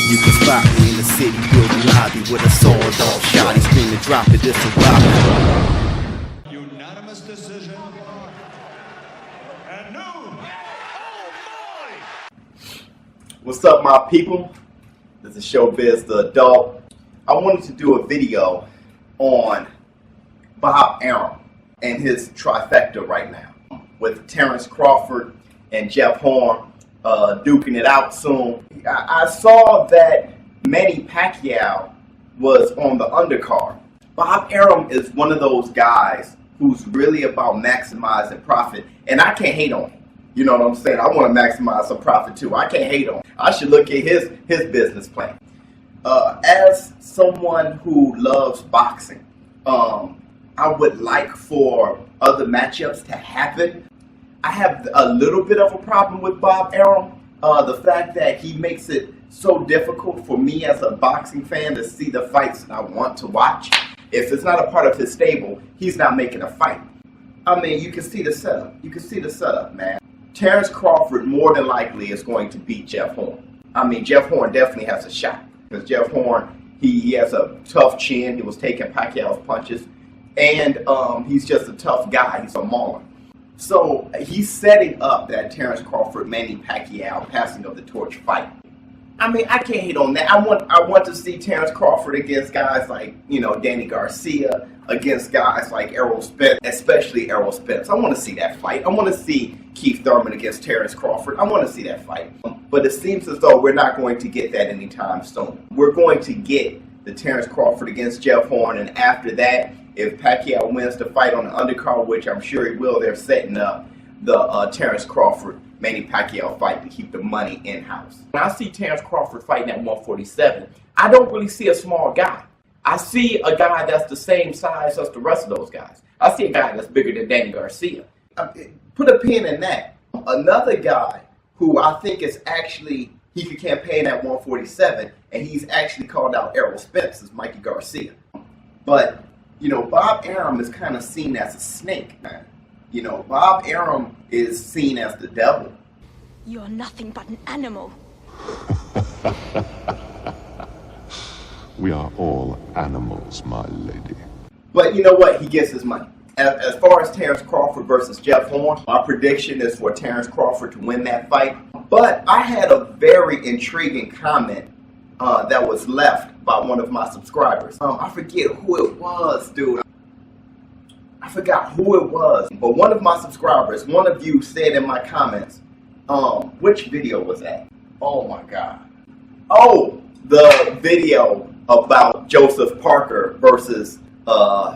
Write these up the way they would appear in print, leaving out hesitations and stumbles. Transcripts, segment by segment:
You can spot me in the city building lobby with a sword off shot. He screaming, drop it, this a robbery. Unanimous decision. And no. Oh my! What's up, my people? This is ShowBizz the Adult. I wanted to do a video on Bob Arum and his trifecta right now, with Terence Crawford and Jeff Horn duking it out soon. I saw that Manny Pacquiao was on the undercard. Bob Arum is one of those guys who's really about maximizing profit, and I can't hate on him. You know what I'm saying? I want to maximize some profit too. I can't hate on him. I should look at his business plan. As someone who loves boxing, I would like for other matchups to happen. I have a little bit of a problem with Bob Arum. The fact that he makes it so difficult for me as a boxing fan to see the fights that I want to watch. If it's not a part of his stable, he's not making a fight. I mean, you can see the setup. You can see the setup, man. Terence Crawford more than likely is going to beat Jeff Horn. I mean, Jeff Horn definitely has a shot. Because Jeff Horn, he has a tough chin. He was taking Pacquiao's punches. And he's just a tough guy. He's a mauler. So he's setting up that Terence Crawford, Manny Pacquiao passing of the torch fight. I mean, I can't hate on that. I want to see Terence Crawford against guys like, you know, Danny Garcia, against guys like Errol Spence, especially Errol Spence. I want to see that fight. I want to see Keith Thurman against Terence Crawford. I want to see that fight. But it seems as though we're not going to get that anytime soon. We're going to get the Terence Crawford against Jeff Horn, and after that, if Pacquiao wins the fight on the undercard, which I'm sure he will, they're setting up the Terence Crawford Manny Pacquiao fight to keep the money in-house. When I see Terence Crawford fighting at 147, I don't really see a small guy. I see a guy that's the same size as the rest of those guys. I see a guy that's bigger than Danny Garcia. Put a pin in that. Another guy who I think is actually, he could campaign at 147, and he's actually called out Errol Spence, is Mikey Garcia. But, you know, Bob Arum is kind of seen as a snake, man. You know, Bob Arum is seen as the devil. You're nothing but an animal. We are all animals, my lady. But you know what? He gets his money. As far as Terence Crawford versus Jeff Horn, my prediction is for Terence Crawford to win that fight. But I had a very intriguing comment that was left by one of my subscribers. I forget who it was, dude. I forgot who it was. But one of my subscribers, one of you said in my comments, which video was that? Oh my God. Oh, the video about Joseph Parker versus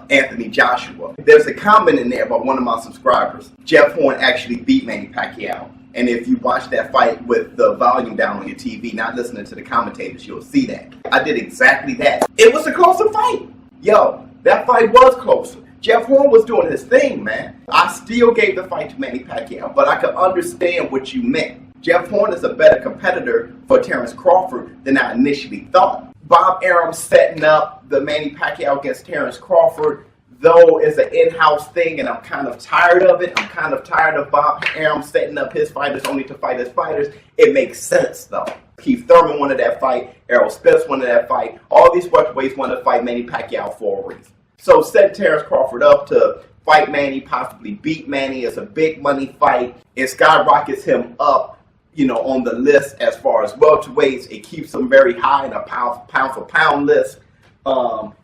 Anthony Joshua. There's a comment in there by one of my subscribers. Jeff Horn actually beat Manny Pacquiao. And if you watch that fight with the volume down on your TV, not listening to the commentators, you'll see that. I did exactly that. It was a closer fight. Yo, that fight was closer. Jeff Horn was doing his thing, man. I still gave the fight to Manny Pacquiao, but I could understand what you meant. Jeff Horn is a better competitor for Terence Crawford than I initially thought. Bob Arum setting up the Manny Pacquiao against Terence Crawford, though, is an in-house thing, and I'm kind of tired of it. I'm kind of tired of Bob Arum setting up his fighters only to fight his fighters. It makes sense, though. Keith Thurman wanted that fight. Errol Spence wanted that fight. All these welterweights wanted to fight Manny Pacquiao for a reason. So set Terence Crawford up to fight Manny, possibly beat Manny. It's a big money fight. It skyrockets him up, you know, on the list as far as welterweights. It keeps him very high in a pound for pound list.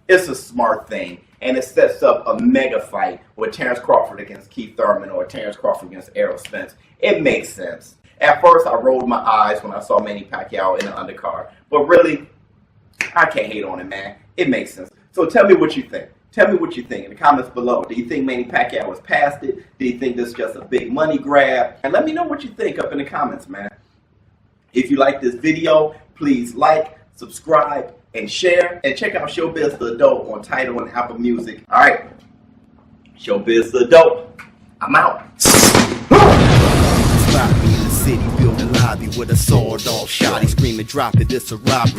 It's a smart thing. And it sets up a mega fight with Terence Crawford against Keith Thurman or Terence Crawford against Errol Spence. It makes sense. At first, I rolled my eyes when I saw Manny Pacquiao in the undercard. But really, I can't hate on it, man. It makes sense. So tell me what you think. Tell me what you think in the comments below. Do you think Manny Pacquiao was past it? Do you think this is just a big money grab? And let me know what you think up in the comments, man. If you like this video, please like, subscribe, and share. And check out ShowBizz the Adult on Tidal and Apple Music. All right. ShowBizz the Adult. I'm out. Spot me in the city building lobby with a sword off shot. He screaming, drop it, this a robbery.